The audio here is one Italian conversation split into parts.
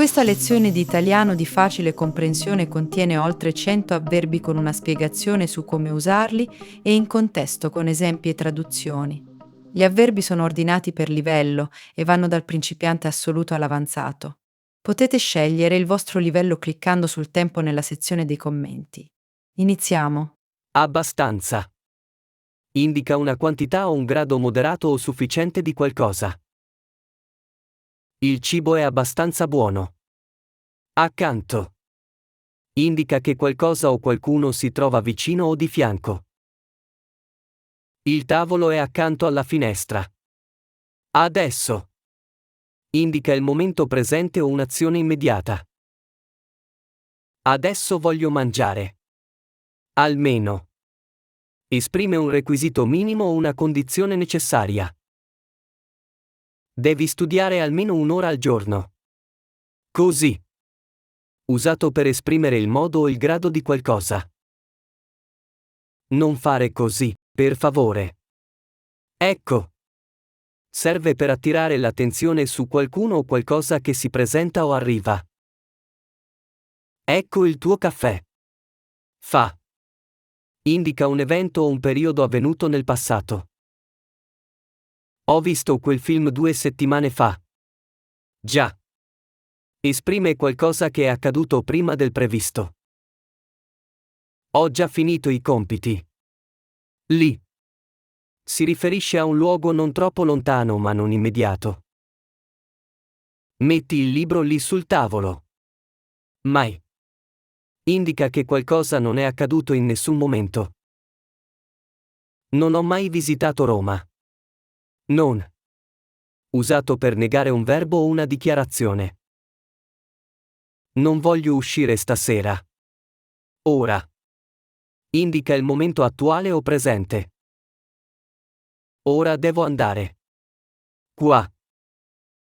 Questa lezione di italiano di facile comprensione contiene oltre 100 avverbi con una spiegazione su come usarli e in contesto con esempi e traduzioni. Gli avverbi sono ordinati per livello e vanno dal principiante assoluto all'avanzato. Potete scegliere il vostro livello cliccando sul tempo nella sezione dei commenti. Iniziamo. Abbastanza. Indica una quantità o un grado moderato o sufficiente di qualcosa. Il cibo è abbastanza buono. Accanto. Indica che qualcosa o qualcuno si trova vicino o di fianco. Il tavolo è accanto alla finestra. Adesso. Indica il momento presente o un'azione immediata. Adesso voglio mangiare. Almeno. Esprime un requisito minimo o una condizione necessaria. Devi studiare almeno un'ora al giorno. Così. Usato per esprimere il modo o il grado di qualcosa. Non fare così, per favore. Ecco. Serve per attirare l'attenzione su qualcuno o qualcosa che si presenta o arriva. Ecco il tuo caffè. Fa. Indica un evento o un periodo avvenuto nel passato. Ho visto quel film 2 settimane fa. Già. Esprime qualcosa che è accaduto prima del previsto. Ho già finito i compiti. Lì. Si riferisce a un luogo non troppo lontano ma non immediato. Metti il libro lì sul tavolo. Mai. Indica che qualcosa non è accaduto in nessun momento. Non ho mai visitato Roma. Non. Usato per negare un verbo o una dichiarazione. Non voglio uscire stasera. Ora. Indica il momento attuale o presente. Ora devo andare. Qua.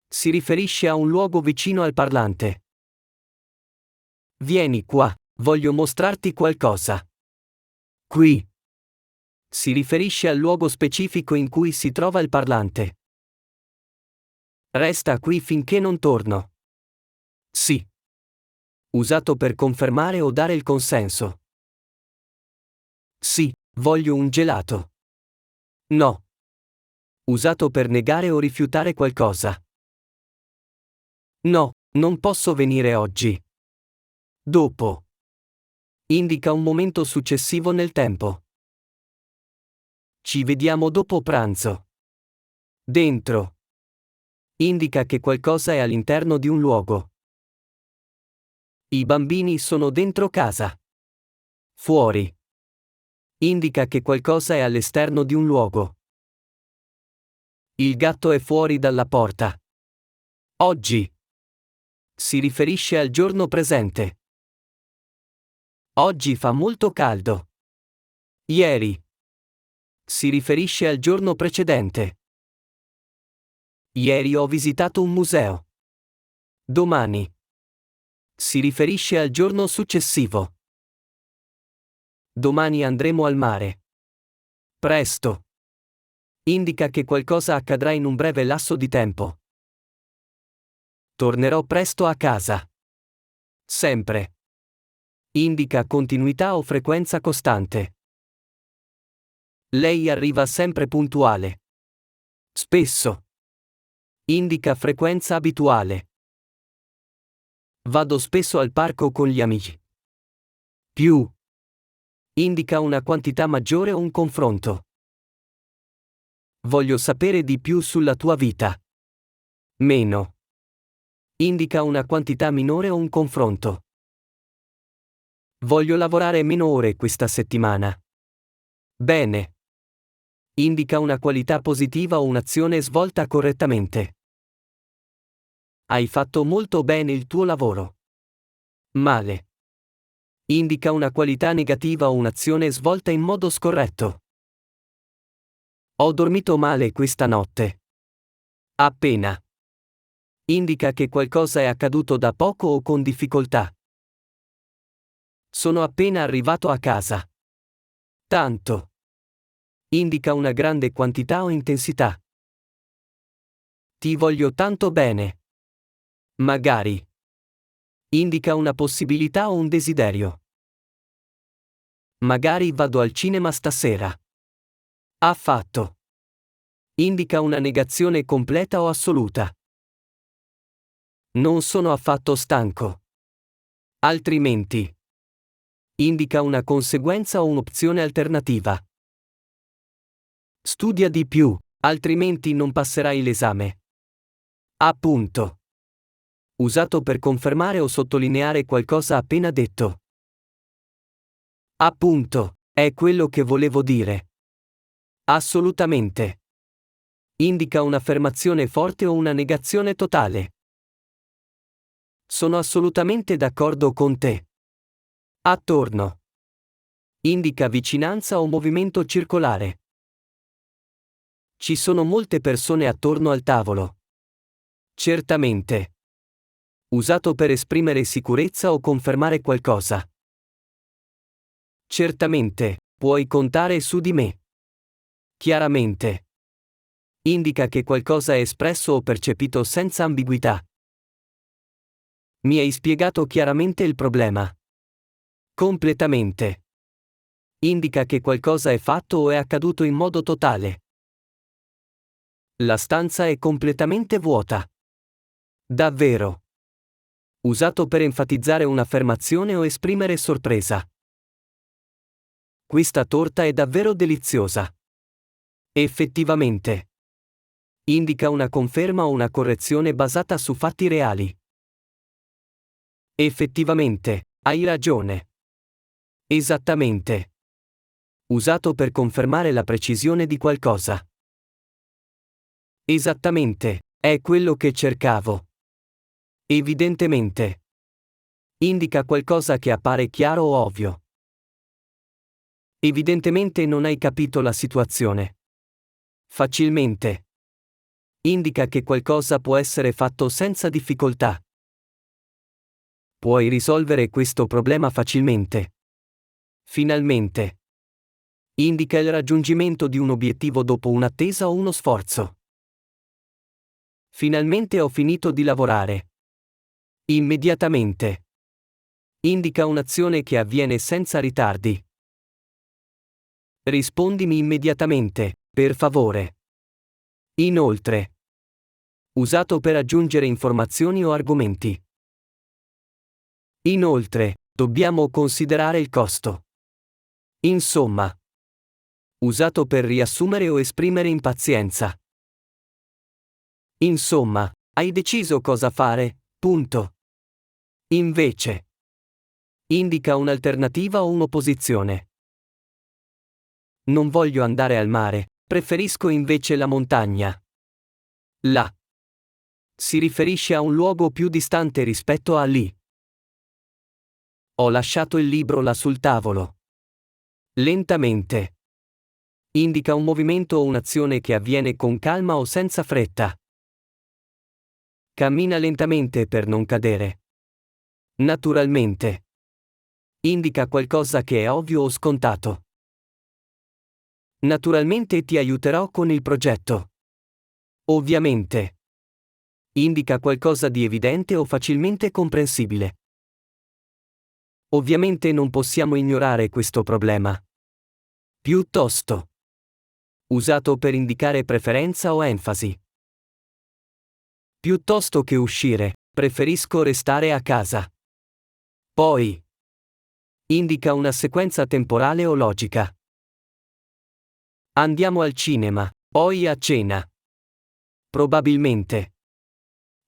Si riferisce a un luogo vicino al parlante. Vieni qua, voglio mostrarti qualcosa. Qui. Si riferisce al luogo specifico in cui si trova il parlante. Resta qui finché non torno. Sì. Usato per confermare o dare il consenso. Sì, voglio un gelato. No. Usato per negare o rifiutare qualcosa. No, non posso venire oggi. Dopo. Indica un momento successivo nel tempo. Ci vediamo dopo pranzo. Dentro. Indica che qualcosa è all'interno di un luogo. I bambini sono dentro casa. Fuori. Indica che qualcosa è all'esterno di un luogo. Il gatto è fuori dalla porta. Oggi. Si riferisce al giorno presente. Oggi fa molto caldo. Ieri. Si riferisce al giorno precedente. Ieri ho visitato un museo. Domani. Si riferisce al giorno successivo. Domani andremo al mare. Presto. Indica che qualcosa accadrà in un breve lasso di tempo. Tornerò presto a casa. Sempre. Indica continuità o frequenza costante. Lei arriva sempre puntuale. Spesso. Indica frequenza abituale. Vado spesso al parco con gli amici. Più. Indica una quantità maggiore o un confronto. Voglio sapere di più sulla tua vita. Meno. Indica una quantità minore o un confronto. Voglio lavorare meno ore questa settimana. Bene. Indica una qualità positiva o un'azione svolta correttamente. Hai fatto molto bene il tuo lavoro. Male. Indica una qualità negativa o un'azione svolta in modo scorretto. Ho dormito male questa notte. Appena. Indica che qualcosa è accaduto da poco o con difficoltà. Sono appena arrivato a casa. Tanto. Indica una grande quantità o intensità. Ti voglio tanto bene. Magari. Indica una possibilità o un desiderio. Magari vado al cinema stasera. Affatto. Indica una negazione completa o assoluta. Non sono affatto stanco. Altrimenti. Indica una conseguenza o un'opzione alternativa. Studia di più, altrimenti non passerai l'esame. Appunto. Usato per confermare o sottolineare qualcosa appena detto. Appunto, è quello che volevo dire. Assolutamente. Indica un'affermazione forte o una negazione totale. Sono assolutamente d'accordo con te. Attorno. Indica vicinanza o movimento circolare. Ci sono molte persone attorno al tavolo. Certamente. Usato per esprimere sicurezza o confermare qualcosa. Certamente, puoi contare su di me. Chiaramente. Indica che qualcosa è espresso o percepito senza ambiguità. Mi hai spiegato chiaramente il problema. Completamente. Indica che qualcosa è fatto o è accaduto in modo totale. La stanza è completamente vuota. Davvero. Usato per enfatizzare un'affermazione o esprimere sorpresa. Questa torta è davvero deliziosa. Effettivamente. Indica una conferma o una correzione basata su fatti reali. Effettivamente, hai ragione. Esattamente. Usato per confermare la precisione di qualcosa. Esattamente, è quello che cercavo. Evidentemente. Indica qualcosa che appare chiaro o ovvio. Evidentemente non hai capito la situazione. Facilmente. Indica che qualcosa può essere fatto senza difficoltà. Puoi risolvere questo problema facilmente. Finalmente. Indica il raggiungimento di un obiettivo dopo un'attesa o uno sforzo. Finalmente ho finito di lavorare. Immediatamente. Indica un'azione che avviene senza ritardi. Rispondimi immediatamente, per favore. Inoltre. Usato per aggiungere informazioni o argomenti. Inoltre, dobbiamo considerare il costo. Insomma. Usato per riassumere o esprimere impazienza. Insomma, hai deciso cosa fare, punto. Invece. Indica un'alternativa o un'opposizione. Non voglio andare al mare, preferisco invece la montagna. La. Si riferisce a un luogo più distante rispetto a lì. Ho lasciato il libro là sul tavolo. Lentamente. Indica un movimento o un'azione che avviene con calma o senza fretta. Cammina lentamente per non cadere. Naturalmente. Indica qualcosa che è ovvio o scontato. Naturalmente ti aiuterò con il progetto. Ovviamente. Indica qualcosa di evidente o facilmente comprensibile. Ovviamente non possiamo ignorare questo problema. Piuttosto. Usato per indicare preferenza o enfasi. Piuttosto che uscire, preferisco restare a casa. Poi. Indica una sequenza temporale o logica. Andiamo al cinema, poi a cena. Probabilmente.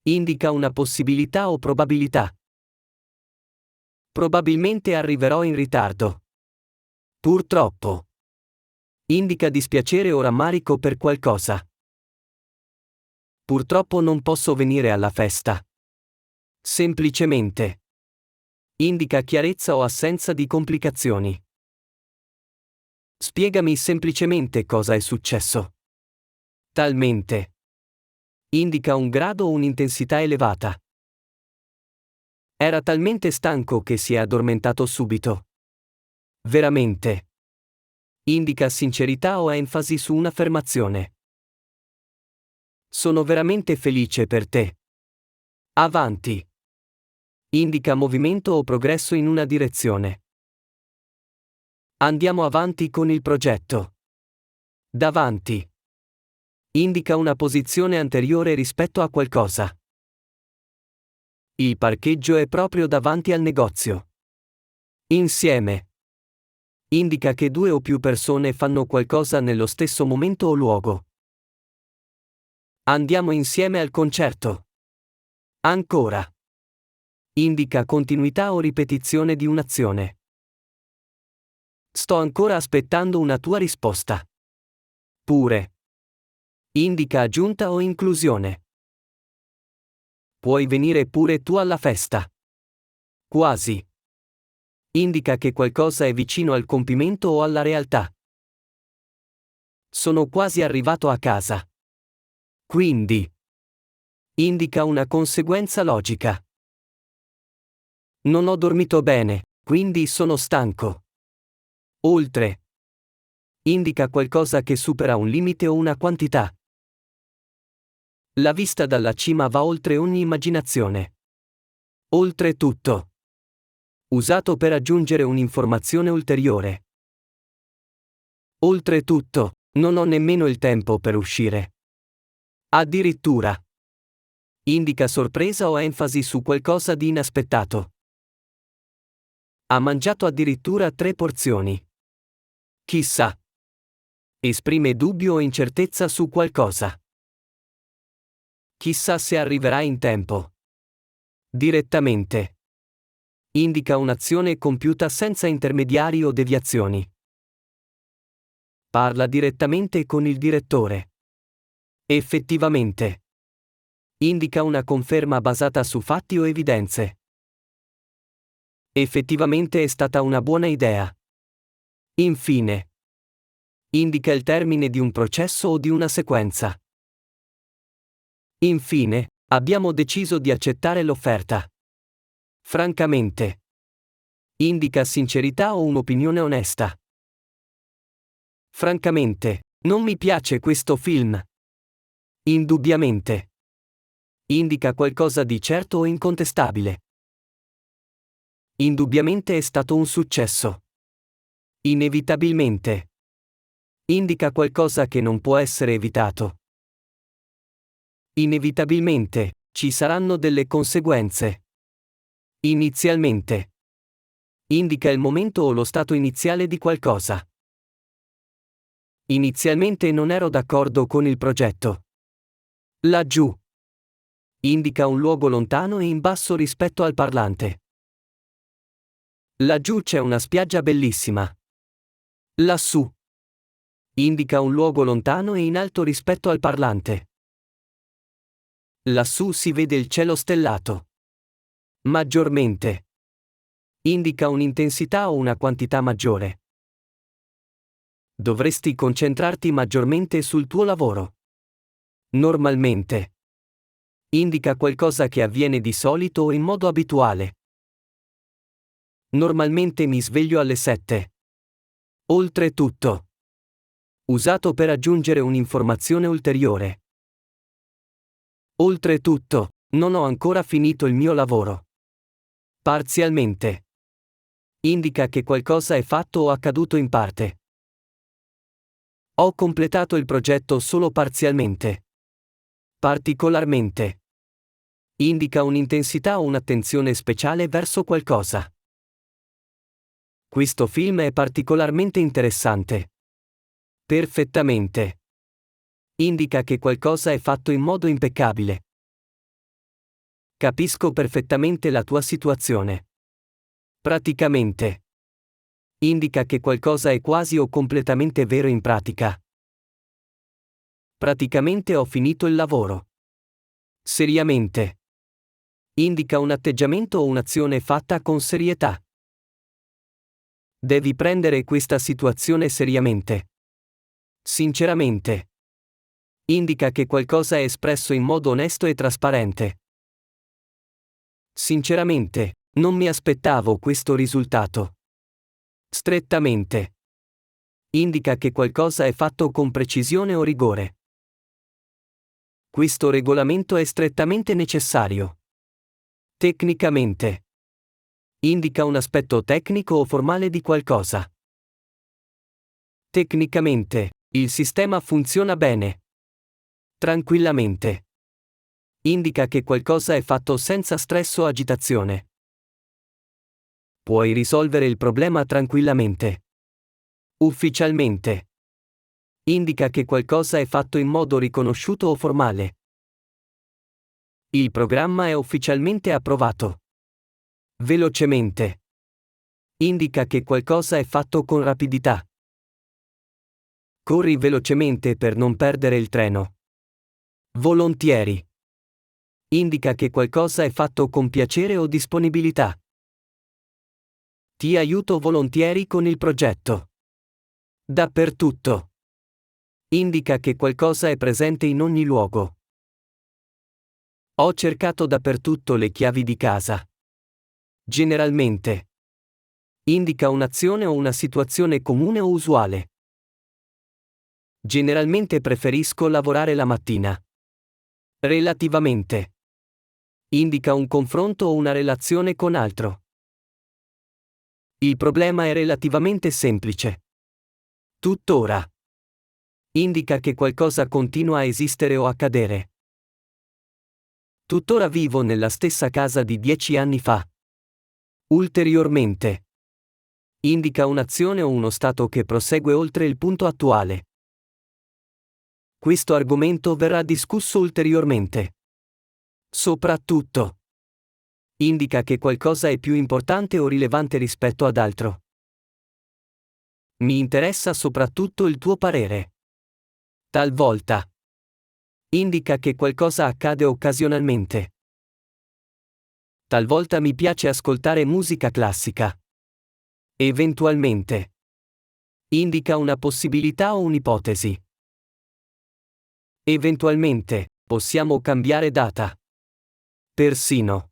Indica una possibilità o probabilità. Probabilmente arriverò in ritardo. Purtroppo. Indica dispiacere o rammarico per qualcosa. Purtroppo non posso venire alla festa. Semplicemente. Indica chiarezza o assenza di complicazioni. Spiegami semplicemente cosa è successo. Talmente. Indica un grado o un'intensità elevata. Era talmente stanco che si è addormentato subito. Veramente. Indica sincerità o enfasi su un'affermazione. Sono veramente felice per te. Avanti. Indica movimento o progresso in una direzione. Andiamo avanti con il progetto. Davanti. Indica una posizione anteriore rispetto a qualcosa. Il parcheggio è proprio davanti al negozio. Insieme. Indica che due o più persone fanno qualcosa nello stesso momento o luogo. Andiamo insieme al concerto. Ancora. Indica continuità o ripetizione di un'azione. Sto ancora aspettando una tua risposta. Pure. Indica aggiunta o inclusione. Puoi venire pure tu alla festa. Quasi. Indica che qualcosa è vicino al compimento o alla realtà. Sono quasi arrivato a casa. Quindi. Indica una conseguenza logica. Non ho dormito bene, quindi sono stanco. Oltre. Indica qualcosa che supera un limite o una quantità. La vista dalla cima va oltre ogni immaginazione. Oltretutto. Usato per aggiungere un'informazione ulteriore. Oltretutto, non ho nemmeno il tempo per uscire. Addirittura. Indica sorpresa o enfasi su qualcosa di inaspettato. Ha mangiato addirittura 3 porzioni. Chissà. Esprime dubbio o incertezza su qualcosa. Chissà se arriverà in tempo. Direttamente. Indica un'azione compiuta senza intermediari o deviazioni. Parla direttamente con il direttore. Effettivamente. Indica una conferma basata su fatti o evidenze. Effettivamente è stata una buona idea. Infine. Indica il termine di un processo o di una sequenza. Infine, abbiamo deciso di accettare l'offerta. Francamente. Indica sincerità o un'opinione onesta. Francamente, non mi piace questo film. Indubbiamente. Indica qualcosa di certo o incontestabile. Indubbiamente è stato un successo. Inevitabilmente. Indica qualcosa che non può essere evitato. Inevitabilmente, ci saranno delle conseguenze. Inizialmente. Indica il momento o lo stato iniziale di qualcosa. Inizialmente non ero d'accordo con il progetto. Laggiù. Indica un luogo lontano e in basso rispetto al parlante. Laggiù c'è una spiaggia bellissima. Lassù. Indica un luogo lontano e in alto rispetto al parlante. Lassù si vede il cielo stellato. Maggiormente. Indica un'intensità o una quantità maggiore. Dovresti concentrarti maggiormente sul tuo lavoro. Normalmente. Indica qualcosa che avviene di solito o in modo abituale. Normalmente mi sveglio alle 7. Oltretutto. Usato per aggiungere un'informazione ulteriore. Oltretutto, non ho ancora finito il mio lavoro. Parzialmente. Indica che qualcosa è fatto o accaduto in parte. Ho completato il progetto solo parzialmente. Particolarmente. Indica un'intensità o un'attenzione speciale verso qualcosa. Questo film è particolarmente interessante. Perfettamente. Indica che qualcosa è fatto in modo impeccabile. Capisco perfettamente la tua situazione. Praticamente. Indica che qualcosa è quasi o completamente vero in pratica. Praticamente ho finito il lavoro. Seriamente. Indica un atteggiamento o un'azione fatta con serietà. Devi prendere questa situazione seriamente. Sinceramente. Indica che qualcosa è espresso in modo onesto e trasparente. Sinceramente, non mi aspettavo questo risultato. Strettamente. Indica che qualcosa è fatto con precisione o rigore. Questo regolamento è strettamente necessario. Tecnicamente. Indica un aspetto tecnico o formale di qualcosa. Tecnicamente, il sistema funziona bene. Tranquillamente. Indica che qualcosa è fatto senza stress o agitazione. Puoi risolvere il problema tranquillamente. Ufficialmente. Indica che qualcosa è fatto in modo riconosciuto o formale. Il programma è ufficialmente approvato. Velocemente. Indica che qualcosa è fatto con rapidità. Corri velocemente per non perdere il treno. Volontieri. Indica che qualcosa è fatto con piacere o disponibilità. Ti aiuto volontieri con il progetto. Dappertutto. Indica che qualcosa è presente in ogni luogo. Ho cercato dappertutto le chiavi di casa. Generalmente. Indica un'azione o una situazione comune o usuale. Generalmente preferisco lavorare la mattina. Relativamente. Indica un confronto o una relazione con altro. Il problema è relativamente semplice. Tuttora. Indica che qualcosa continua a esistere o accadere. Tuttora vivo nella stessa casa di 10 anni fa. Ulteriormente. Indica un'azione o uno stato che prosegue oltre il punto attuale. Questo argomento verrà discusso ulteriormente. Soprattutto. Indica che qualcosa è più importante o rilevante rispetto ad altro. Mi interessa soprattutto il tuo parere. Talvolta. Indica che qualcosa accade occasionalmente. Talvolta mi piace ascoltare musica classica. Eventualmente. Indica una possibilità o un'ipotesi. Eventualmente, possiamo cambiare data. Persino.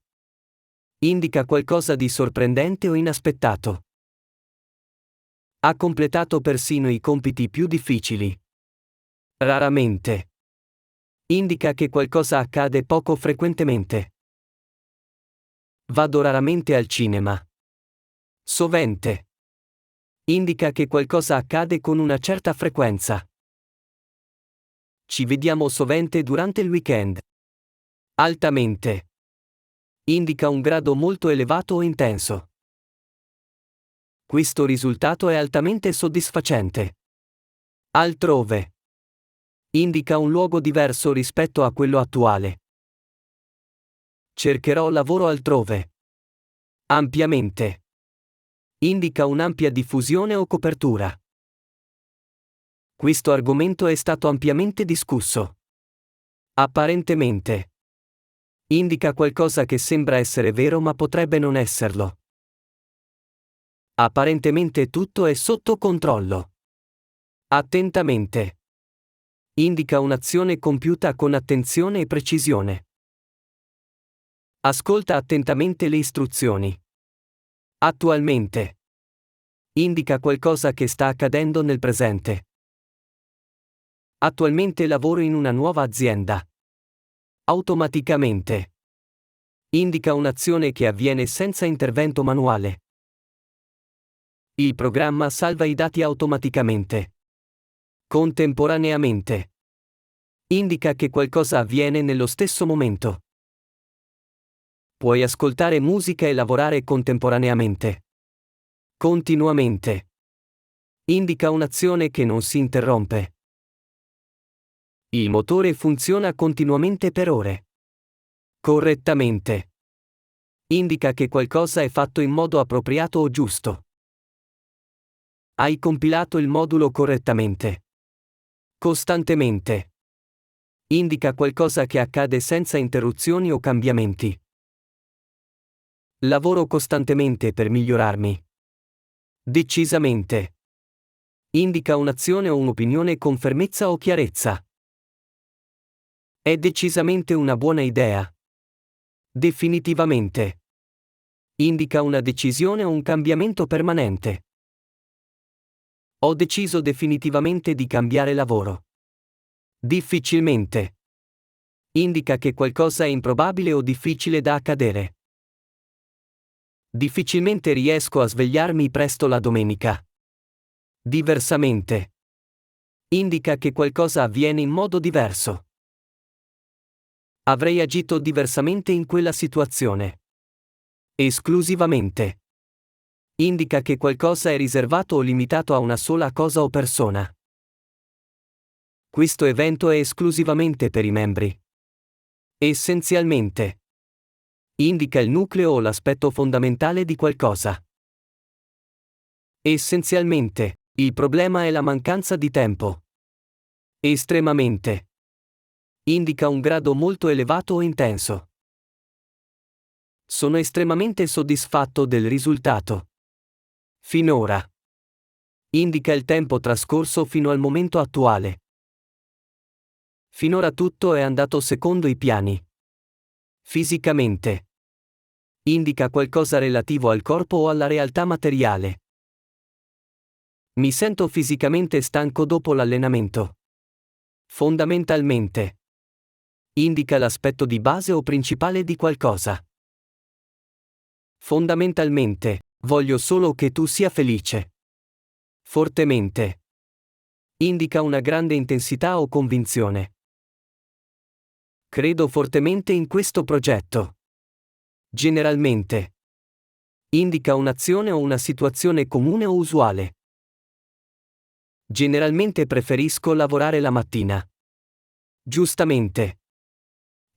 Indica qualcosa di sorprendente o inaspettato. Ha completato persino i compiti più difficili. Raramente. Indica che qualcosa accade poco frequentemente. Vado raramente al cinema. Sovente. Indica che qualcosa accade con una certa frequenza. Ci vediamo sovente durante il weekend. Altamente. Indica un grado molto elevato o intenso. Questo risultato è altamente soddisfacente. Altrove. Indica un luogo diverso rispetto a quello attuale. Cercherò lavoro altrove. Ampiamente. Indica un'ampia diffusione o copertura. Questo argomento è stato ampiamente discusso. Apparentemente. Indica qualcosa che sembra essere vero ma potrebbe non esserlo. Apparentemente tutto è sotto controllo. Attentamente. Indica un'azione compiuta con attenzione e precisione. Ascolta attentamente le istruzioni. Attualmente. Indica qualcosa che sta accadendo nel presente. Attualmente lavoro in una nuova azienda. Automaticamente. Indica un'azione che avviene senza intervento manuale. Il programma salva i dati automaticamente. Contemporaneamente. Indica che qualcosa avviene nello stesso momento. Puoi ascoltare musica e lavorare contemporaneamente. Continuamente. Indica un'azione che non si interrompe. Il motore funziona continuamente per ore. Correttamente. Indica che qualcosa è fatto in modo appropriato o giusto. Hai compilato il modulo correttamente. Costantemente. Indica qualcosa che accade senza interruzioni o cambiamenti. Lavoro costantemente per migliorarmi. Decisamente. Indica un'azione o un'opinione con fermezza o chiarezza. È decisamente una buona idea. Definitivamente. Indica una decisione o un cambiamento permanente. Ho deciso definitivamente di cambiare lavoro. Difficilmente. Indica che qualcosa è improbabile o difficile da accadere. Difficilmente riesco a svegliarmi presto la domenica. Diversamente. Indica che qualcosa avviene in modo diverso. Avrei agito diversamente in quella situazione. Esclusivamente. Indica che qualcosa è riservato o limitato a una sola cosa o persona. Questo evento è esclusivamente per i membri. Essenzialmente. Indica il nucleo o l'aspetto fondamentale di qualcosa. Essenzialmente, il problema è la mancanza di tempo. Estremamente. Indica un grado molto elevato o intenso. Sono estremamente soddisfatto del risultato. Finora. Indica il tempo trascorso fino al momento attuale. Finora tutto è andato secondo i piani. Fisicamente. Indica qualcosa relativo al corpo o alla realtà materiale. Mi sento fisicamente stanco dopo l'allenamento. Fondamentalmente. Indica l'aspetto di base o principale di qualcosa. Fondamentalmente, voglio solo che tu sia felice. Fortemente. Indica una grande intensità o convinzione. Credo fortemente in questo progetto. Generalmente. Indica un'azione o una situazione comune o usuale. Generalmente preferisco lavorare la mattina. Giustamente.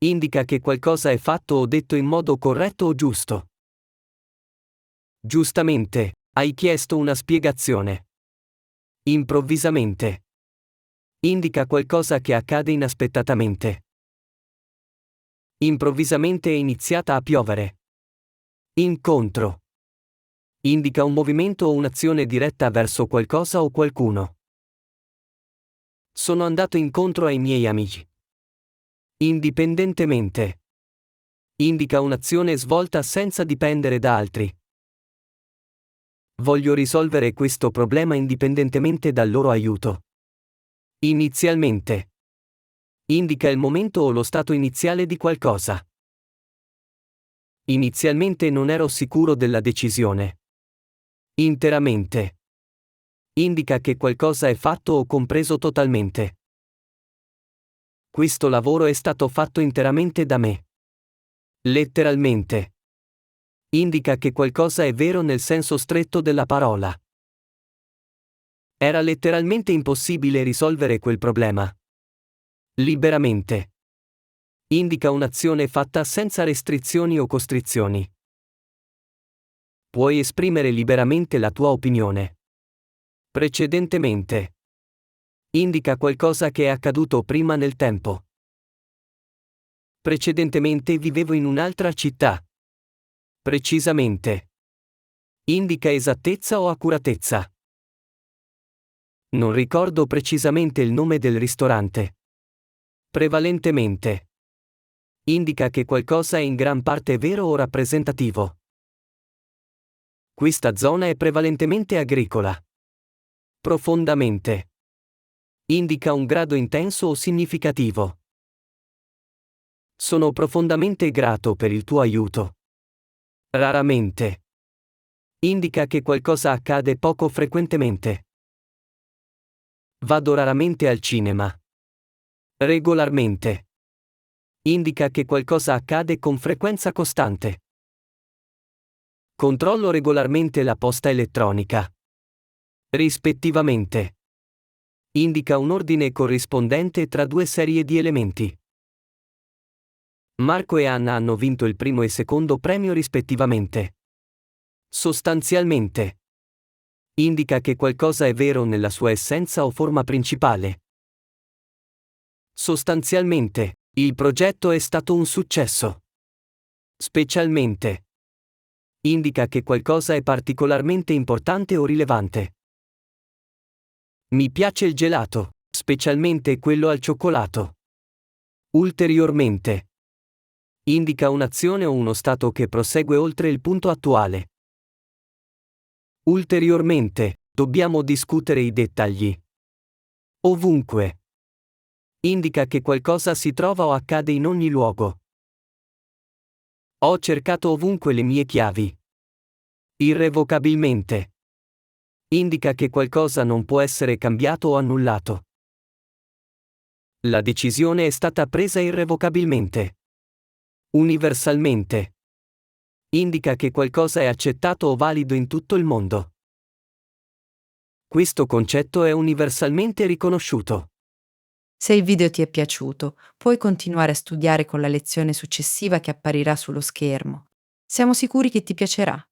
Indica che qualcosa è fatto o detto in modo corretto o giusto. Giustamente, hai chiesto una spiegazione. Improvvisamente. Indica qualcosa che accade inaspettatamente. Improvvisamente è iniziata a piovere. Incontro. Indica un movimento o un'azione diretta verso qualcosa o qualcuno. Sono andato incontro ai miei amici. Indipendentemente. Indica un'azione svolta senza dipendere da altri. Voglio risolvere questo problema indipendentemente dal loro aiuto. Inizialmente. Indica il momento o lo stato iniziale di qualcosa. Inizialmente non ero sicuro della decisione. Interamente. Indica che qualcosa è fatto o compreso totalmente. Questo lavoro è stato fatto interamente da me. Letteralmente. Indica che qualcosa è vero nel senso stretto della parola. Era letteralmente impossibile risolvere quel problema. Liberamente. Indica un'azione fatta senza restrizioni o costrizioni. Puoi esprimere liberamente la tua opinione. Precedentemente. Indica qualcosa che è accaduto prima nel tempo. Precedentemente vivevo in un'altra città. Precisamente. Indica esattezza o accuratezza. Non ricordo precisamente il nome del ristorante. Prevalentemente. Indica che qualcosa è in gran parte vero o rappresentativo. Questa zona è prevalentemente agricola. Profondamente. Indica un grado intenso o significativo. Sono profondamente grato per il tuo aiuto. Raramente. Indica che qualcosa accade poco frequentemente. Vado raramente al cinema. Regolarmente. Indica che qualcosa accade con frequenza costante. Controllo regolarmente la posta elettronica. Rispettivamente. Indica un ordine corrispondente tra due serie di elementi. Marco e Anna hanno vinto il primo e secondo premio rispettivamente. Sostanzialmente. Indica che qualcosa è vero nella sua essenza o forma principale. Sostanzialmente, il progetto è stato un successo. Specialmente. Indica che qualcosa è particolarmente importante o rilevante. Mi piace il gelato, specialmente quello al cioccolato. Ulteriormente. Indica un'azione o uno stato che prosegue oltre il punto attuale. Ulteriormente, dobbiamo discutere i dettagli. Ovunque. Indica che qualcosa si trova o accade in ogni luogo. Ho cercato ovunque le mie chiavi. Irrevocabilmente. Indica che qualcosa non può essere cambiato o annullato. La decisione è stata presa irrevocabilmente. Universalmente. Indica che qualcosa è accettato o valido in tutto il mondo. Questo concetto è universalmente riconosciuto. Se il video ti è piaciuto, puoi continuare a studiare con la lezione successiva che apparirà sullo schermo. Siamo sicuri che ti piacerà.